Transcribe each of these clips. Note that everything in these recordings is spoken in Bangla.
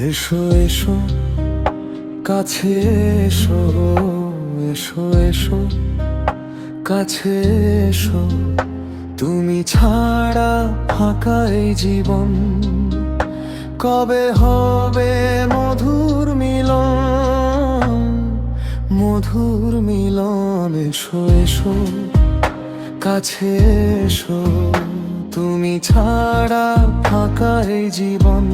এসো এসো কাছে এসো, এসো এসো কাছে এসো, তুমি ছাড়া ফাঁকা এই জীবন, কবে হবে মধুর মিলন, মধুর মিলন। এসো এসো কাছে এসো, তুমি ছাড়া ফাঁকা এই জীবন,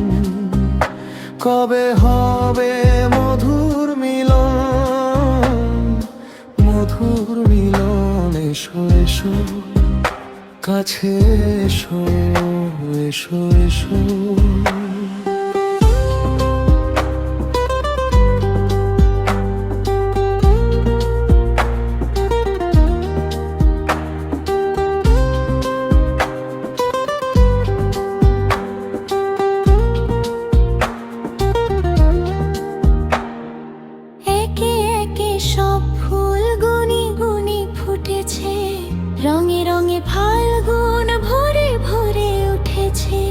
কবে হবে মধুর মিলন, মধুর মিলন। এসো এসো কাছে এসো, এসো এসো। রঙে রঙে ফাল্গুন ভরে ভরে উঠেছে,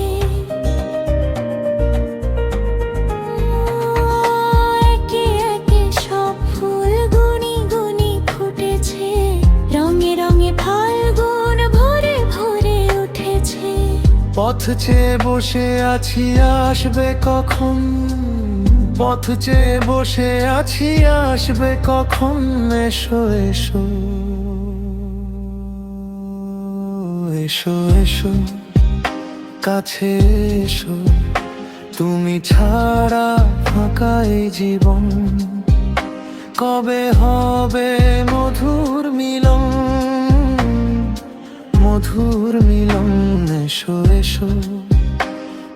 একে একে সব ফুল গুনি গুনি ফুটেছে, রঙে রঙে ফাল্গুন ভরে ভরে উঠেছে। পথ চেয়ে বসে আছি আসবে কখন, পথ চেয়ে বসে আছি আসবে কখন। এসো এসো, এসো এসো কাছে এসো, তুমি ছাড়া ফাঁকা এই জীবন, কবে হবে মধুর মিলন, মধুর মিলন। এসো এসো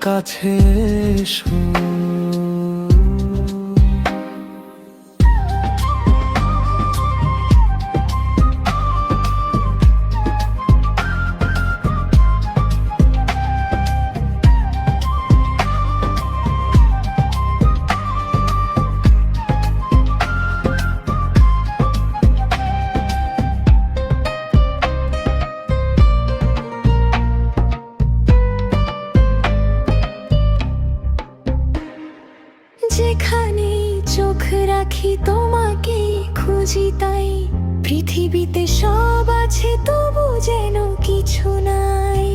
কাছে এসো। যেখানে চোখ রাখি তোমাকে খুঁজি, তাই পৃথিবীতে সব আছে তবু যেন কিছু নাই।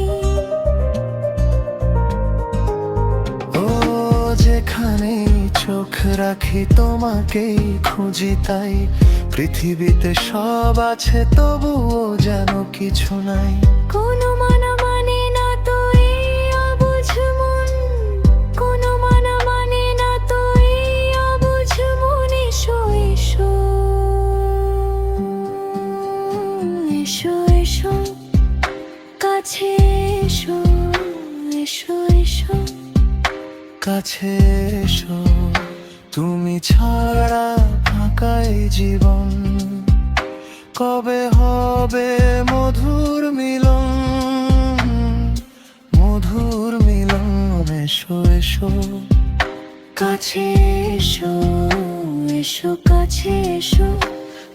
ও যেখানে চোখ রাখি তোমাকে খুঁজি, তাই পৃথিবীতে সব আছে তবুও যেন কিছু নাই। কোনো মানা মানে না তো এই অবুঝ মন, কোনো মানা মানে না তো এই অবুঝ মন। এসো এসো, এসো এসো কাছে এসো, এসো এসো কাছে এসো, তুমি ছাড়া ফাঁকা এই জীবন, কবে হবে মধুর মিলন, মধুর মিলন। এসো এসো কাছে এসো, এসো কাছে এসো,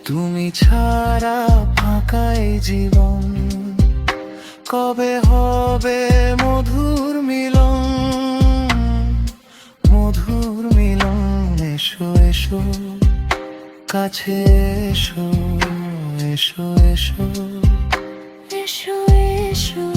তুমি ছাড়া ফাঁকা এই জীবন, কবে হবে মধুর মিলন, মধুর মিলন। এসো এসো কাছে এসো, এসো এসো, এসো এসো।